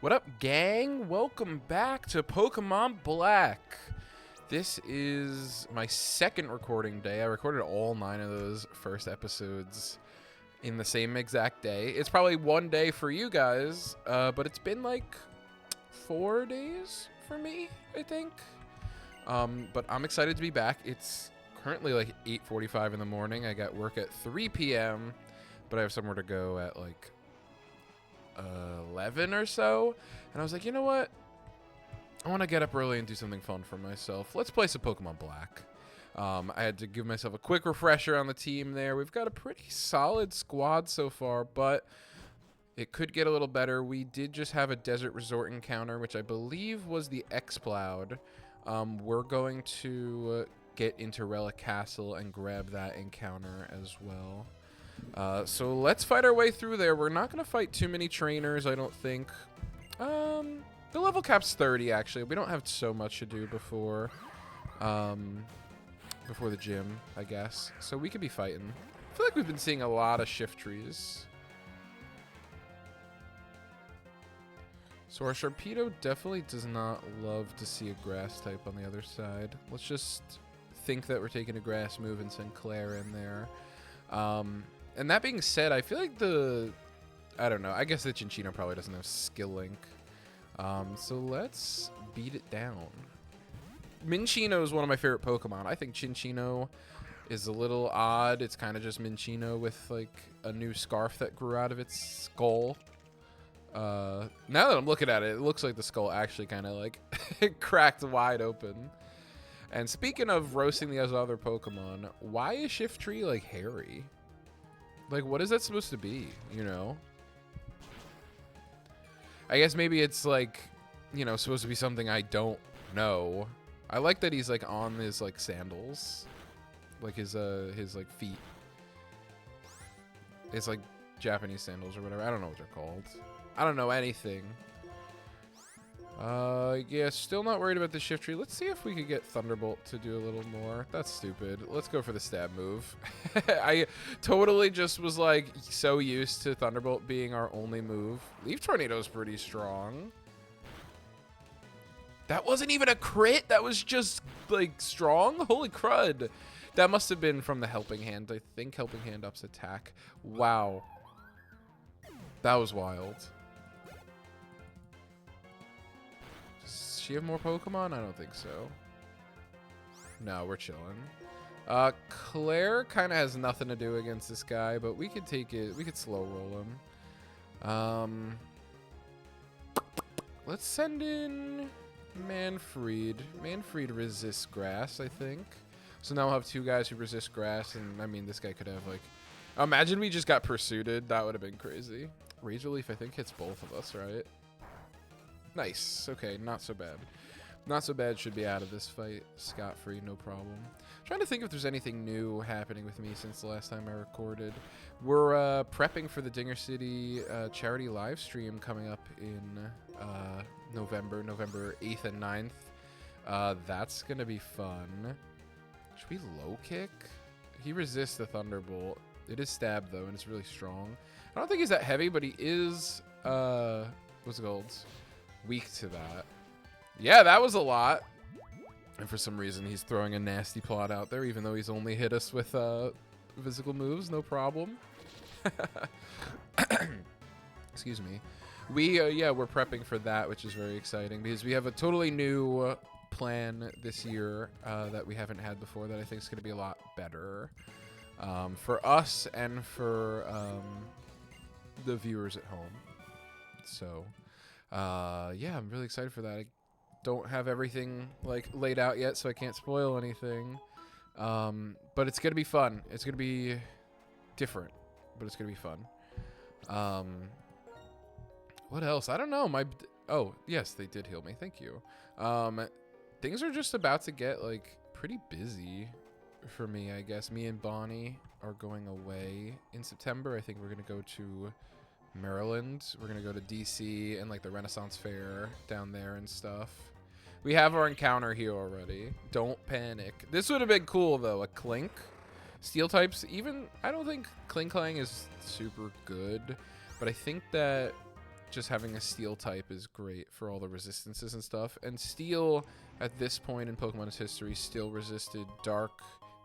What up, gang? Welcome back to Pokemon Black. This is my second recording day. I recorded all 9 of those first episodes in the same exact day. It's probably one day for you guys, but it's been like 4 days for me, I think. But I'm excited to be back. It's currently like 8:45 in the morning. I got work at 3 p.m., but I have somewhere to go at like 11 or so, and I was like, you know what? I want to get up early and do something fun for myself. Let's play some Pokemon Black. I had to give myself a quick refresher on the team there. We've got a pretty solid squad so far, but it could get a little better. We did just have a Desert Resort encounter, which I believe was the X-Plowed. We're going to get into Relic Castle and grab that encounter as well. So let's fight our way through there. We're not going to fight too many trainers, I don't think. The level cap's 30, actually. We don't have so much to do before the gym, I guess. So we could be fighting. I feel like we've been seeing a lot of shift trees. So our Sharpedo definitely does not love to see a grass type on the other side. Let's just think that we're taking a grass move and send Claire in there. And that being said, I feel like I don't know, I guess the Chinchino probably doesn't have Skill Link. So let's beat it down. Minchino is one of my favorite Pokemon. I think Chinchino is a little odd. It's kind of just Minchino with like a new scarf that grew out of its skull. Now that I'm looking at it, it looks like the skull actually kind of like cracked wide open. And speaking of roasting the other Pokemon, why is Shiftry like hairy? Like, what is that supposed to be, you know? I guess maybe it's like, you know, supposed to be something I don't know. I like that he's like on his like sandals. Like his like feet. It's like Japanese sandals or whatever. I don't know what they're called. I don't know anything. Yeah, still not worried about the shift tree. Let's see if we could get Thunderbolt to do a little more. That's stupid. Let's go for the stab move. I totally just was like so used to Thunderbolt being our only move. Leaf Tornado is pretty strong. That wasn't even a crit. That was just like strong. Holy crud. That must have been from the Helping Hand. I think Helping Hand ups attack. Wow. That was wild. Does she have more Pokemon? I don't think so. No, we're chilling. Claire kind of has nothing to do against this guy, but we could take it. We could slow roll him. Let's send in Manfred. Manfred resists grass, I think. So now we'll have 2 guys who resist grass, and I mean, this guy could have like... Imagine we just got pursued. That would have been crazy. Razor Leaf, I think, hits both of us, right? Nice. Okay, not so bad. Not so bad. Should be out of this fight scot-free, no problem. Trying to think if there's anything new happening with me since the last time I recorded. We're prepping for the Dinger City charity live stream coming up in November 8th and 9th. That's going to be fun. Should we low kick? He resists the Thunderbolt. It is stab, though, and it's really strong. I don't think he's that heavy, but he is, what's it called? Weak to that. Yeah, that was a lot. And for some reason, he's throwing a nasty plot out there, even though he's only hit us with physical moves. No problem. Excuse me. Yeah, we're prepping for that, which is very exciting, because we have a totally new plan this year that we haven't had before that I think is going to be a lot better for us and for the viewers at home. So, yeah, I'm really excited for that. I don't have everything like laid out yet, so I can't spoil anything. But it's going to be fun. It's going to be different, but it's going to be fun. What else? I don't know. Oh, yes, they did heal me. Thank you. Things are just about to get like pretty busy for me, I guess. Me and Bonnie are going away in September. I think we're going to go to Maryland. We're going to go to DC and like the Renaissance Fair down there and stuff. We have our encounter here already. Don't panic. This would have been cool though. A Clink. Steel types, even I don't think Kling Clang is super good, but I think that just having a steel type is great for all the resistances and stuff. And steel, at this point in Pokemon's history, still resisted dark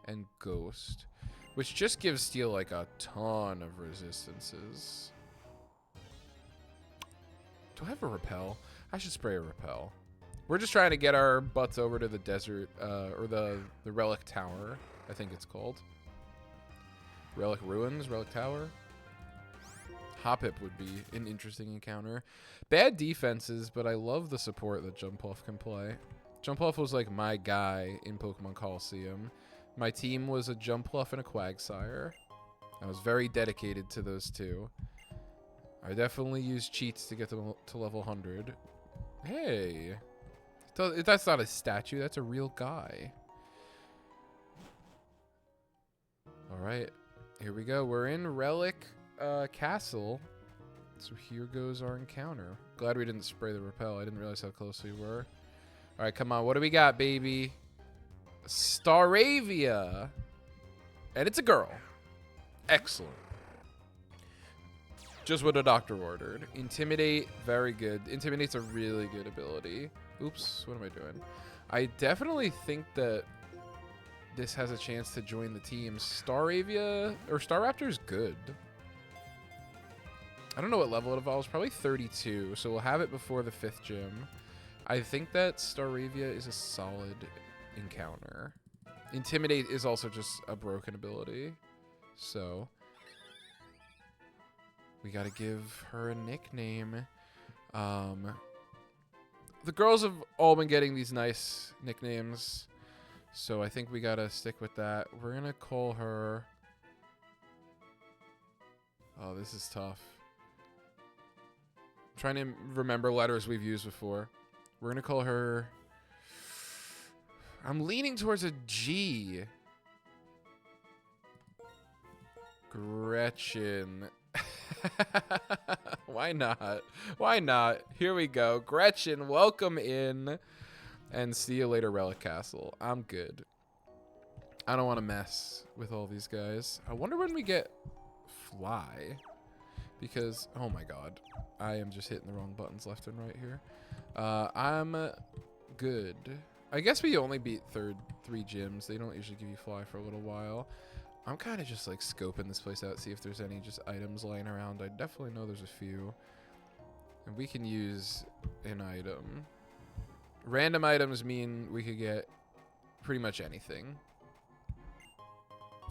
and ghost, which just gives steel like a ton of resistances. Do I have a repel? I should spray a repel. We're just trying to get our butts over to the desert, or the Relic Tower, I think it's called. Relic Ruins, Relic Tower. Hoppip would be an interesting encounter. Bad defenses, but I love the support that Jumpluff can play. Jumpluff was like my guy in Pokemon Coliseum. My team was a Jumpluff and a Quagsire. I was very dedicated to those two. I definitely used cheats to get them to level 100. Hey. That's not a statue. That's a real guy. All right. Here we go. We're in Relic Castle. So here goes our encounter. Glad we didn't spray the repel. I didn't realize how close we were. All right, come on. What do we got, baby? Staravia. And it's a girl. Excellent. Just what the doctor ordered. Intimidate, very good. Intimidate's a really good ability. Oops, what am I doing? I definitely think that this has a chance to join the team. Staravia, or Staraptor's good. I don't know what level it evolves. Probably 32, so we'll have it before the 5th gym. I think that Staravia is a solid encounter. Intimidate is also just a broken ability. So we gotta give her a nickname. The girls have all been getting these nice nicknames, so I think we gotta stick with that. We're gonna call her... Oh, this is tough. I'm trying to remember letters we've used before. We're gonna call her... I'm leaning towards a G. Gretchen. Why not? Why not? Here we go. Gretchen, welcome in. And see you later, Relic Castle. I'm good. I don't want to mess with all these guys. I wonder when we get Fly. Because, oh my god. I am just hitting the wrong buttons left and right here. I'm good. I guess we only beat 3 gyms. They don't usually give you Fly for a little while. I'm kind of just like scoping this place out, see if there's any just items lying around. I definitely know there's a few. And we can use an item. Random items mean we could get pretty much anything.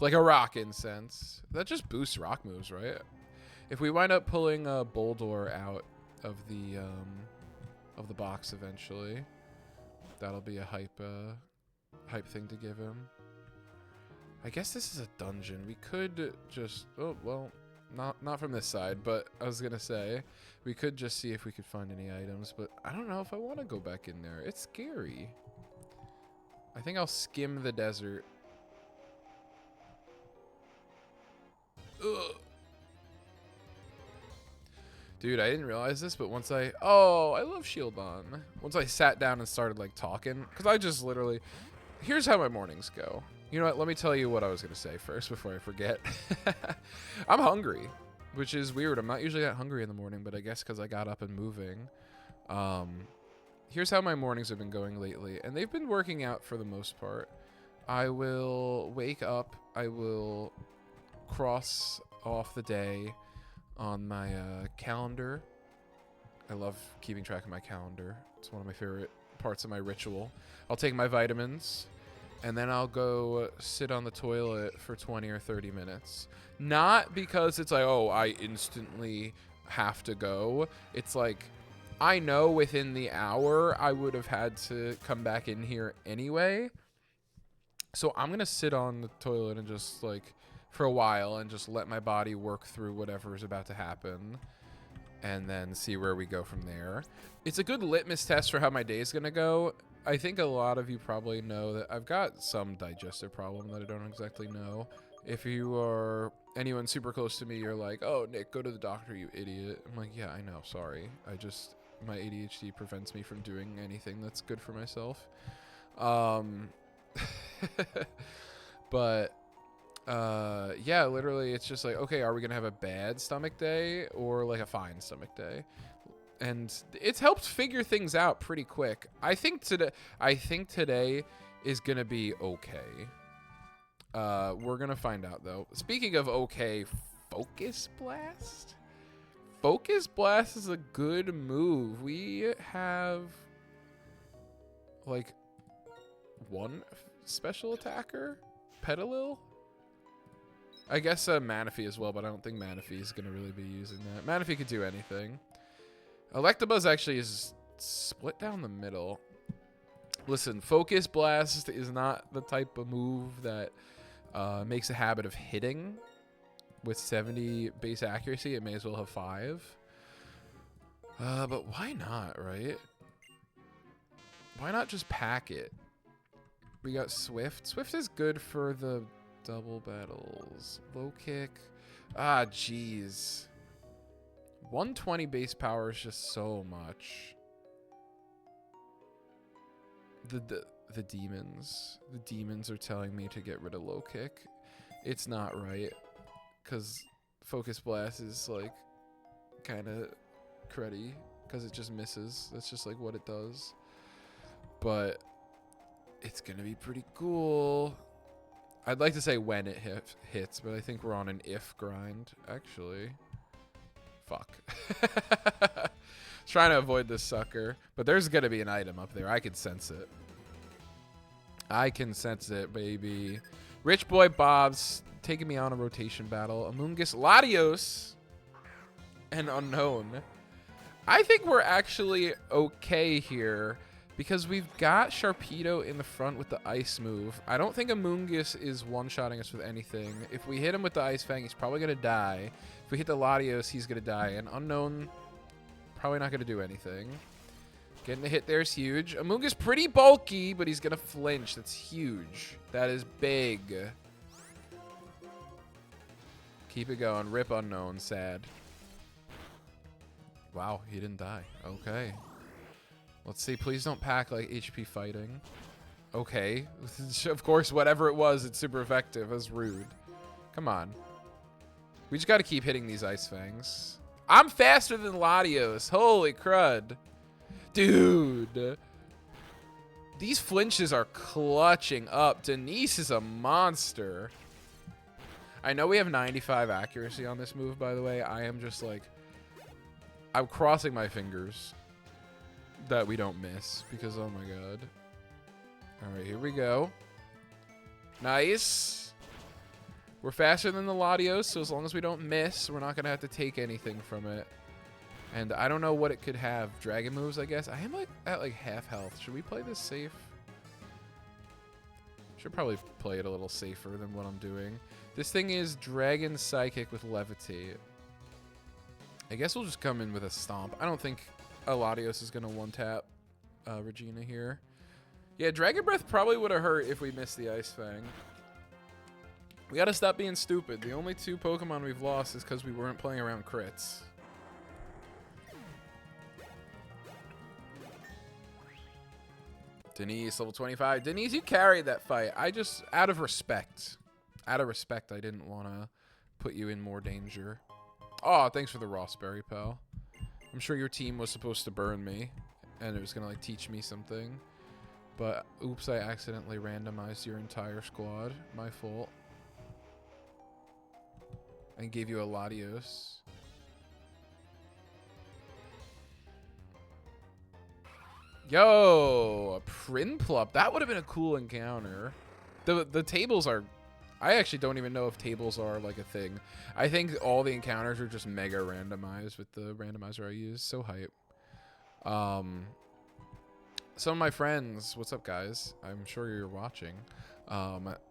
Like a rock incense. That just boosts rock moves, right? If we wind up pulling a Boldor out of the box eventually, that'll be a hype thing to give him. I guess this is a dungeon. We could just... Oh, well, not from this side, but I was going to say, we could just see if we could find any items, but I don't know if I want to go back in there. It's scary. I think I'll skim the desert. Ugh. Dude, I didn't realize this, but once I... Oh, I love Shieldon. Once I sat down and started, like, talking, because I just literally... Here's how my mornings go. You know what? Let me tell you what I was going to say first before I forget. I'm hungry, which is weird. I'm not usually that hungry in the morning, but I guess because I got up and moving. Here's how my mornings have been going lately, and they've been working out for the most part. I will wake up. I will cross off the day on my calendar. I love keeping track of my calendar. It's one of my favorite parts of my ritual. I'll take my vitamins. And then I'll go sit on the toilet for 20 or 30 minutes. Not because it's like, oh, I instantly have to go. It's like, I know within the hour I would have had to come back in here anyway. So I'm going to sit on the toilet and just like for a while and just let my body work through whatever is about to happen. And then see where we go from there. It's a good litmus test for how my day is going to go. I think a lot of you probably know that I've got some digestive problem that I don't exactly know. If you are anyone super close to me, you're like, oh, Nick, go to the doctor, you idiot. I'm like, yeah, I know, sorry. My ADHD prevents me from doing anything that's good for myself. But, yeah, literally, it's just like, okay, are we going to have a bad stomach day or like a fine stomach day? And it's helped figure things out pretty quick. I think today is gonna be okay. We're gonna find out though. Speaking of okay, Focus Blast. Focus Blast is a good move. We have like one special attacker, Petalil. I guess Manaphy as well, but I don't think Manaphy is gonna really be using that. Manaphy could do anything. Electabuzz actually is split down the middle. Listen, Focus Blast is not the type of move that makes a habit of hitting. With 70 base accuracy, it may as well have 5. But why not, right? Why not just pack it? We got Swift. Swift is good for the double battles. Low kick. Ah, jeez. 120 base power is just so much. The demons. The demons are telling me to get rid of low kick. It's not right. Because Focus Blast is like kind of cruddy. Because it just misses. That's just like what it does. But it's going to be pretty cool. I'd like to say when it hits, but I think we're on an if grind, actually. Fuck. Trying to avoid this sucker. But there's going to be an item up there. I can sense it. I can sense it, baby. Rich Boy Bob's taking me on a rotation battle. Amoonguss, Latios, and Unknown. I think we're actually okay here because we've got Sharpedo in the front with the Ice move. I don't think Amoonguss is one-shotting us with anything. If we hit him with the Ice Fang, he's probably going to die. If we hit the Latios, he's going to die. And Unknown, probably not going to do anything. Getting a hit there is huge. Amoonguss pretty bulky, but he's going to flinch. That's huge. That is big. Keep it going. Rip Unknown. Sad. Wow, he didn't die. Okay. Let's see. Please don't pack like HP fighting. Okay. Of course, whatever it was, it's super effective. That's rude. Come on. We just got to keep hitting these Ice Fangs. I'm faster than Latios. Holy crud. Dude. These flinches are clutching up. Denise is a monster. I know we have 95 accuracy on this move, by the way. I am just like... I'm crossing my fingers that we don't miss. Because, oh my god. Alright, here we go. Nice. We're faster than the Latios, so as long as we don't miss, we're not going to have to take anything from it. And I don't know what it could have. Dragon moves, I guess. I am like at like half health. Should we play this safe? Should probably play it a little safer than what I'm doing. This thing is Dragon Psychic with Levitate. I guess we'll just come in with a Stomp. I don't think Latios is going to one-tap Regina here. Yeah, Dragon Breath probably would have hurt if we missed the Ice Fang. We got to stop being stupid. The only 2 Pokemon we've lost is because we weren't playing around crits. Denise, level 25. Denise, you carried that fight. I just, out of respect, I didn't want to put you in more danger. Oh, thanks for the Rossberry, pal. I'm sure your team was supposed to burn me, and it was going to, like, teach me something. But, oops, I accidentally randomized your entire squad. My fault. And gave you a Latios. Yo, a Prinplup. That would have been a cool encounter. The tables are... I actually don't even know if tables are like a thing. I think all the encounters are just mega randomized with the randomizer I use. So hype. Some of my friends, what's up guys? I'm sure you're watching.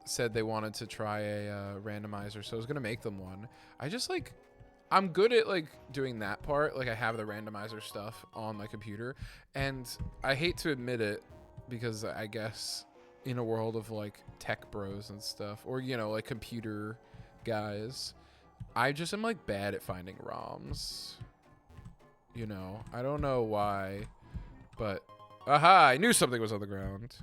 Said they wanted to try a randomizer, so I was gonna make them one. I just like... I'm good at like doing that part. Like I have the randomizer stuff on my computer, and I hate to admit it because I guess in a world of like tech bros and stuff, or you know, like computer guys, I just am like bad at finding ROMs. You know, I don't know why, but aha, I knew something was on the ground.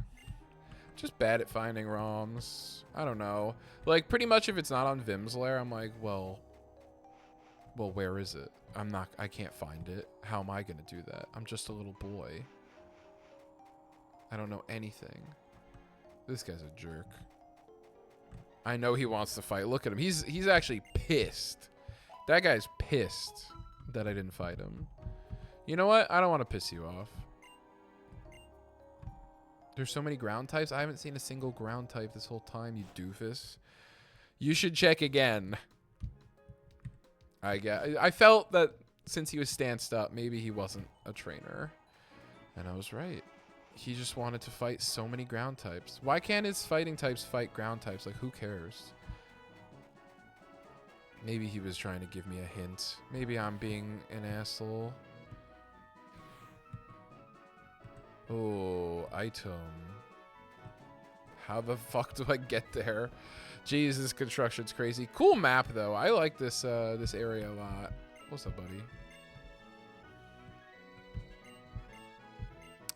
Just bad at finding ROMs. I don't know. Like pretty much if it's not on Vim's Lair, I'm like, well, Well, where is it? I can't find it. How am I going to do that? I'm just a little boy. I don't know anything. This guy's a jerk. I know he wants to fight. Look at him. He's actually pissed. That guy's pissed that I didn't fight him. You know what? I don't want to piss you off. There's so many ground types. I haven't seen a single ground type this whole time, you doofus. You should check again. I felt that since he was stanced up, maybe he wasn't a trainer. And I was right. He just wanted to fight so many ground types. Why can't his fighting types fight ground types? Like, who cares? Maybe he was trying to give me a hint. Maybe I'm being an asshole. Oh, item. How the fuck do I get there? Jesus, construction's crazy. Cool map, though. I like this this area a lot. What's up, buddy?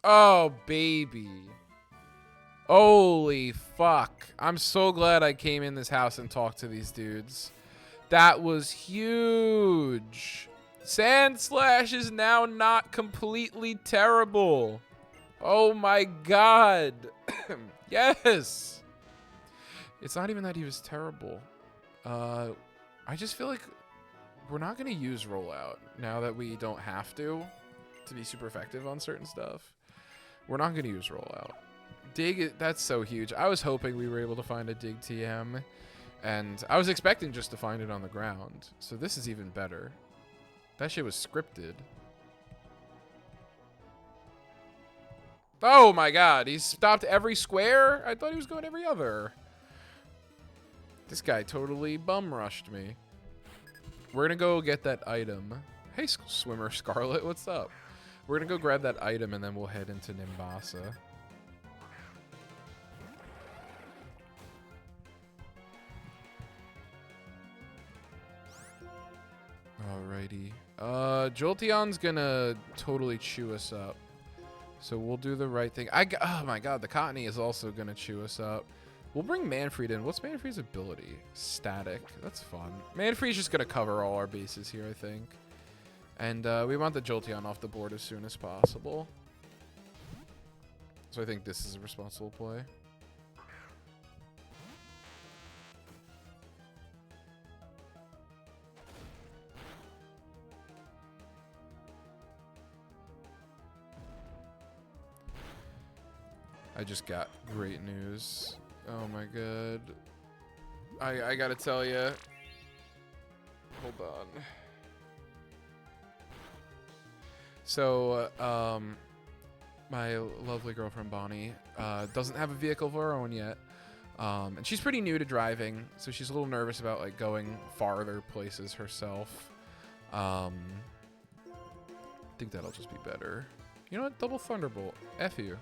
Oh, baby. Holy fuck. I'm so glad I came in this house and talked to these dudes. That was huge. Sand Slash is now not completely terrible. Oh my god. Yes. It's not even that he was terrible. I just feel like we're not going to use rollout now that we don't have to be super effective on certain stuff. We're not going to use rollout. Dig, that's so huge. I was hoping we were able to find a dig TM, and I was expecting just to find it on the ground. So this is even better. That shit was scripted. Oh my god, he stopped every square? I thought he was going every other. This guy totally bum rushed me. We're gonna go get that item. Hey, Swimmer Scarlet, what's up? We're gonna go grab that item and then we'll head into Nimbasa. Alrighty. Jolteon's gonna totally chew us up. So we'll do the right thing. Oh my god, the Cottony is also gonna chew us up. We'll bring Manfred in. What's Manfred's ability? Static. That's fun. Manfred's just gonna cover all our bases here, I think. And we want the Jolteon off the board as soon as possible. So I think this is a responsible play. I just got great news. Oh my god. I gotta tell you. Hold on. So, my lovely girlfriend Bonnie doesn't have a vehicle of her own yet. And she's pretty new to driving, so she's a little nervous about like going farther places herself. I think that'll just be better. You know what? Double Thunderbolt. F you.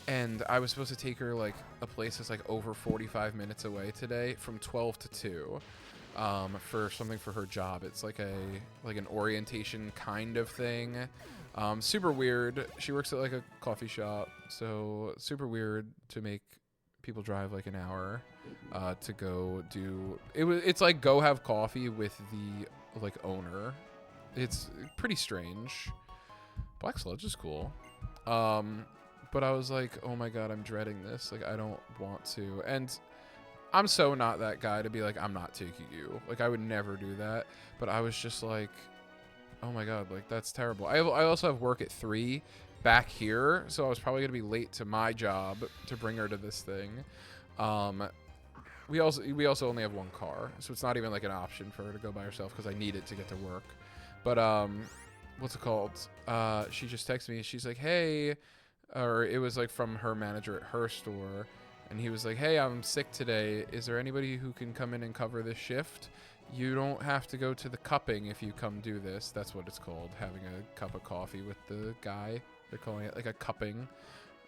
And I was supposed to take her like a place that's like over 45 minutes away today from 12 to 2 for something for her job. It's like an orientation kind of thing. Super weird. She works at like a coffee shop, so super weird to make people drive like an hour to go do it. It's like go have coffee with the like owner. It's pretty strange. Black Sludge is cool. But I was like, oh my god, I'm dreading this. Like, I don't want to. And I'm so not that guy to be like, I'm not taking you. Like, I would never do that. But I was just like, oh my god, like, that's terrible. I also have work at 3 back here, so I was probably going to be late to my job to bring her to this thing. We also only have 1 car, so it's not even like an option for her to go by herself because I need it to get to work. But, what's it called? She just texted me. She's like, hey, or it was like from her manager at her store. And he was like, hey, I'm sick today. Is there anybody who can come in and cover this shift? You don't have to go to the cupping if you come do this. That's what it's called, having a cup of coffee with the guy. They're calling it like a cupping.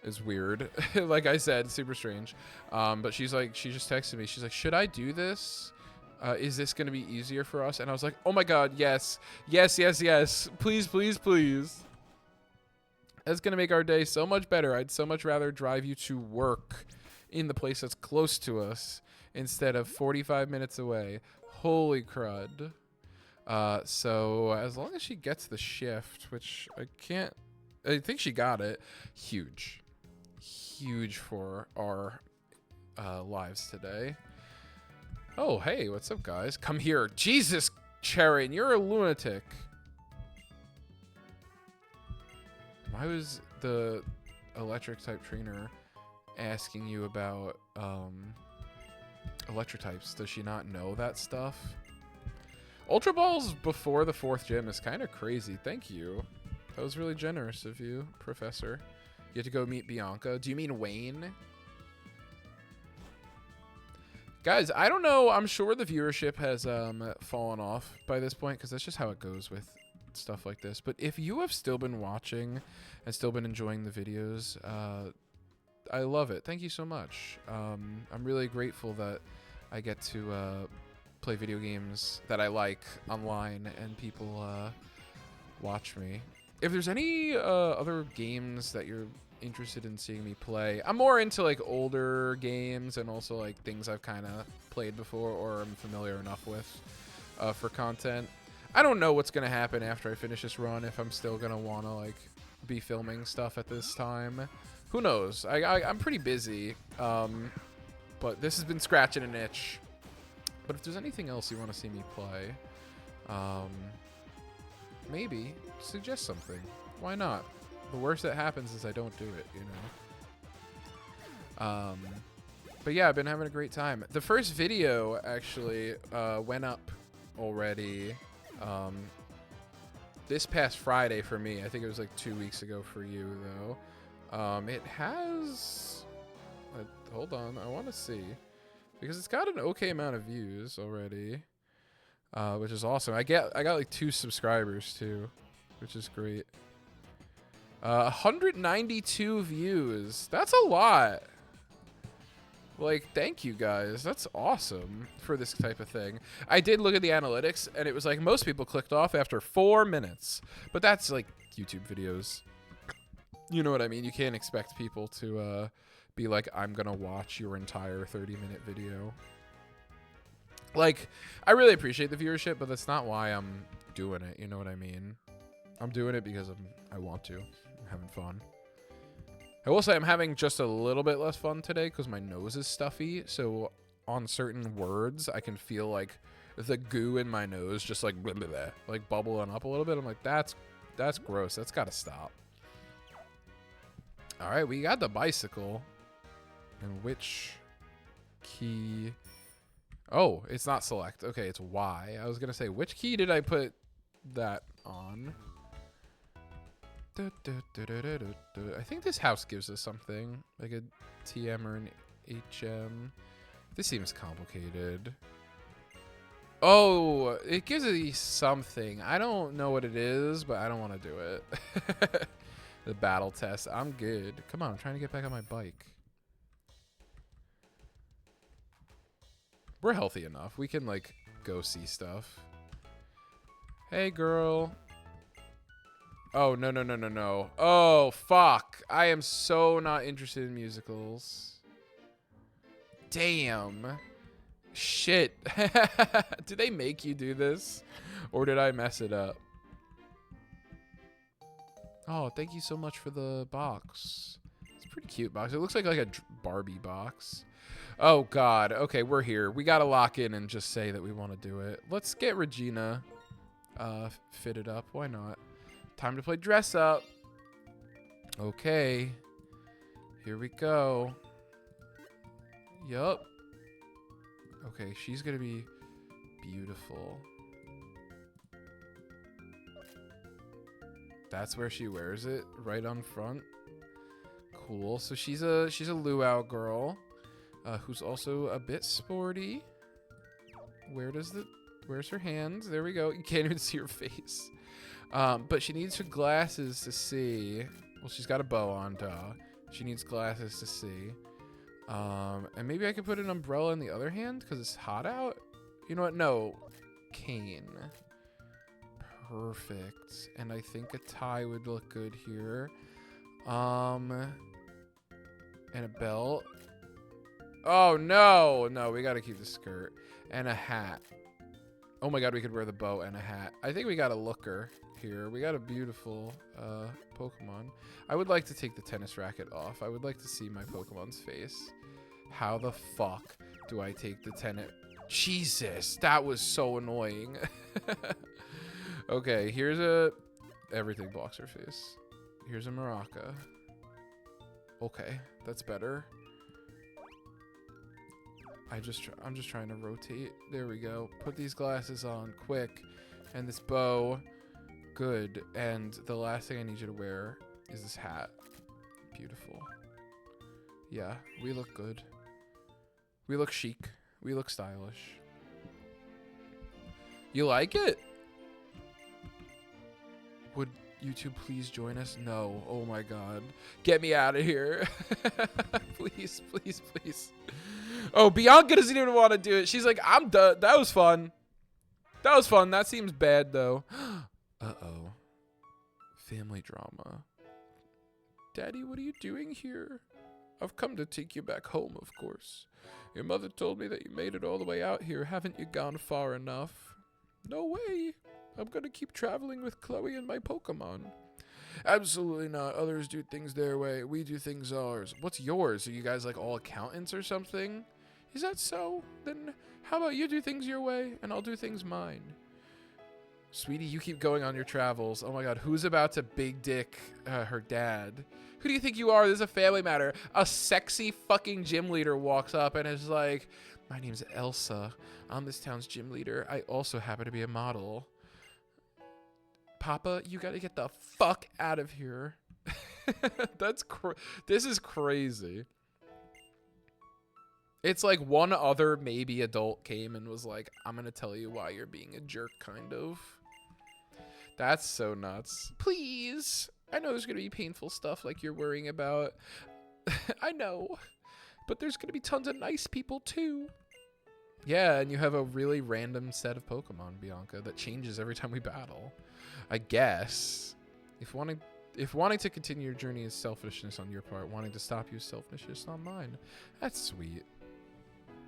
Is weird. Like I said, super strange. But she's like, she just texted me. She's like, should I do this? Is this going to be easier for us? And I was like, oh my god, yes. Yes, yes, yes. Please, please, please. That's going to make our day so much better. I'd so much rather drive you to work in the place that's close to us instead of 45 minutes away. Holy crud. So as long as she gets the shift, which I think she got it. Huge for our lives today. Oh, hey, what's up, guys? Come here. Jesus, Charon, you're a lunatic. Why was the electric type trainer asking you about electric types? Does she not know that stuff? Ultra Balls before the 4th gym is kind of crazy. Thank you. That was really generous of you, Professor. You have to go meet Bianca. Do you mean Wayne? Guys, I don't know. I'm sure the viewership has fallen off by this point because that's just how it goes with stuff like this. But if you have still been watching and still been enjoying the videos, I love it. Thank you so much. I'm really grateful that I get to play video games that I like online and people watch me. If there's any other games that you're interested in seeing me play, I'm more into like older games and also like things I've kind of played before or I'm familiar enough with for content. I don't know what's gonna happen after I finish this run, if I'm still gonna want to like be filming stuff at this time. Who knows? I'm pretty busy, but this has been scratching an itch. But if there's anything else you want to see me play, maybe suggest something. Why not? The worst that happens is I don't do it, you know? But yeah, I've been having a great time. The first video actually went up already this past Friday for me. I think it was like 2 weeks ago for you, though. It has... hold on, I want to see. Because it's got an okay amount of views already, which is awesome. I got like 2 subscribers too, which is great. 192 views. That's a lot. Like, thank you guys. That's awesome for this type of thing. I did look at the analytics, and it was like most people clicked off after 4 minutes. But that's like YouTube videos. You know what I mean? You can't expect people to be like, I'm gonna watch your entire 30-minute video. Like, I really appreciate the viewership, but that's not why I'm doing it. You know what I mean? I'm doing it because I want to. I'm having fun. I will say I'm having just a little bit less fun today because my nose is stuffy. So on certain words, I can feel like the goo in my nose just like blah, blah, blah, like bubbling up a little bit. I'm like, that's gross. That's got to stop. All right, we got the bicycle. And which key? Oh, it's not select. Okay, it's Y. I was going to say, which key did I put that on? I think this house gives us something. Like a TM or an HM. This seems complicated. Oh, it gives me something. I don't know what it is, but I don't want to do it. The battle test. I'm good. Come on, I'm trying to get back on my bike. We're healthy enough. We can, like, go see stuff. Hey, girl. Oh, no, no, no, no, no. Oh, fuck. I am so not interested in musicals. Damn. Shit. Did they make you do this? Or did I mess it up? Oh, thank you so much for the box. It's a pretty cute box. It looks like a Barbie box. Oh, God. Okay, we're here. We got to lock in and just say that we want to do it. Let's get Regina fitted up. Why not? Time to play dress up. Okay. Here we go. Yup. Okay, she's going to be beautiful. That's where she wears it, right on front. Cool. So she's a luau girl, who's also a bit sporty. Where's her hands? There we go. You can't even see her face. But she needs her glasses to see. Well, she's got a bow on, duh. She needs glasses to see. And maybe I could put an umbrella in the other hand because it's hot out. You know what? No. Cane. Perfect. And I think a tie would look good here. And a belt. Oh, no. No, we got to keep the skirt. And a hat. Oh my god, we could wear the bow and a hat. I think we got a looker here. We got a beautiful Pokemon. I would like to take the tennis racket off. I would like to see my Pokemon's face. How the fuck do I take the tennis? Jesus, that was so annoying. Okay, here's a... Everything blocks her face. Here's a Maraca. Okay, that's better. I'm just trying to rotate. There we go. Put these glasses on quick. And this bow. Good. And the last thing I need you to wear is this hat. Beautiful. Yeah, we look good. We look chic. We look stylish. You like it? Would YouTube please join us? No. Oh my god. Get me out of here. Please, please, please. Oh, Bianca doesn't even want to do it. She's like, I'm done. That was fun. That was fun. That seems bad, though. Uh-oh. Family drama. Daddy, what are you doing here? I've come to take you back home, of course. Your mother told me that you made it all the way out here. Haven't you gone far enough? No way. I'm going to keep traveling with Chloe and my Pokemon. Absolutely not. Others do things their way. We do things ours. What's yours? Are you guys like all accountants or something? Is that so? Then how about you do things your way and I'll do things mine? Sweetie, you keep going on your travels. Oh my god, who's about to big dick her dad? Who do you think you are? This is a family matter. A sexy fucking gym leader walks up and is like, my name's Elsa. I'm this town's gym leader. I also happen to be a model. Papa, you gotta get the fuck out of here. This is crazy. It's like one other maybe adult came and was like, I'm gonna tell you why you're being a jerk, kind of. That's so nuts. Please. I know there's gonna be painful stuff like you're worrying about. I know. But there's gonna be tons of nice people too. Yeah, and you have a really random set of Pokemon, Bianca, that changes every time we battle. I guess. If wanting to continue your journey is selfishness on your part, wanting to stop you is selfishness on mine. That's sweet.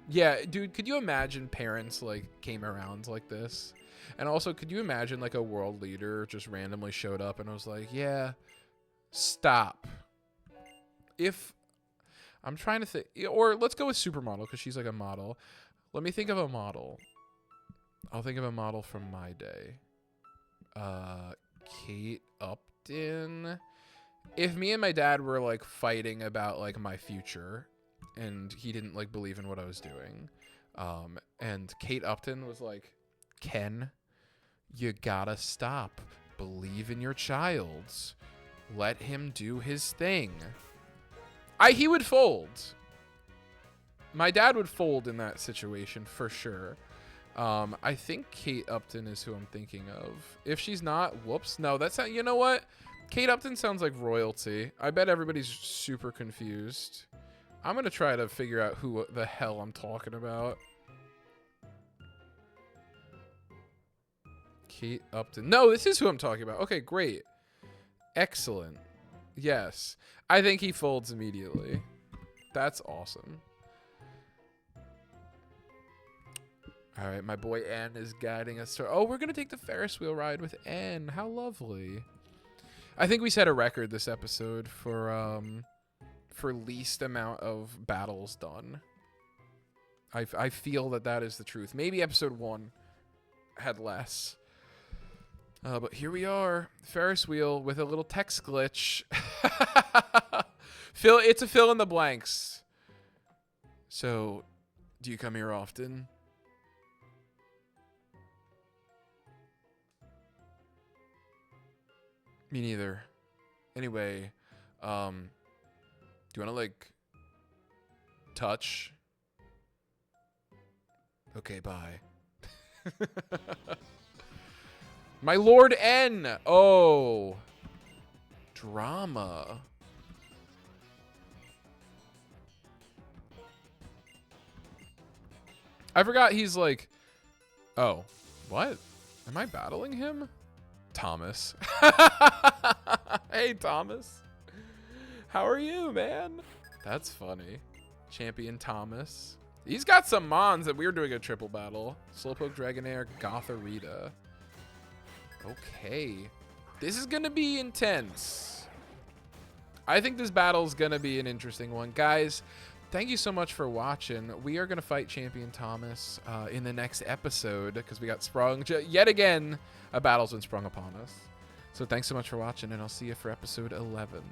Yeah, dude, could you imagine parents like came around like this? And also, could you imagine like a world leader just randomly showed up and was like, yeah, stop. If I'm trying to think, or let's go with supermodel because she's like a model. Let me think of a model. I'll think of a model from my day. Kate Upton. If me and my dad were like fighting about like my future and he didn't like believe in what I was doing, and Kate Upton was like, Ken, you gotta stop. Believe in your child. Let him do his thing. He would fold. My dad would fold in that situation for sure. I think Kate Upton is who I'm thinking of. If she's not, whoops. No, that's not, you know what? Kate Upton sounds like royalty. I bet everybody's super confused. I'm going to try to figure out who the hell I'm talking about. Kate Upton. No, this is who I'm talking about. Okay, great. Excellent. Yes. I think he folds immediately. That's awesome. All right, my boy Ann is guiding us to... Oh, we're going to take the Ferris wheel ride with Ann. How lovely. I think we set a record this episode for least amount of battles done. I feel that is the truth. Maybe episode 1 had less. But here we are. Ferris wheel with a little text glitch. It's a fill in the blanks. So, do you come here often? Me neither. Anyway, do you want to, like, touch? Okay, bye. My Lord N! Oh. Drama. I forgot he's like... Oh. What? Am I battling him? Thomas. Hey, Thomas. How are you, man? That's funny. Champion Thomas. He's got some mons that we're doing a triple battle. Slowpoke, Dragonair, Gotharita. Okay. This is going to be intense. I think this battle is going to be an interesting one. Guys, thank you so much for watching. We are going to fight Champion Thomas in the next episode because we got sprung. Yet again, a battle's been sprung upon us. So thanks so much for watching, and I'll see you for episode 11.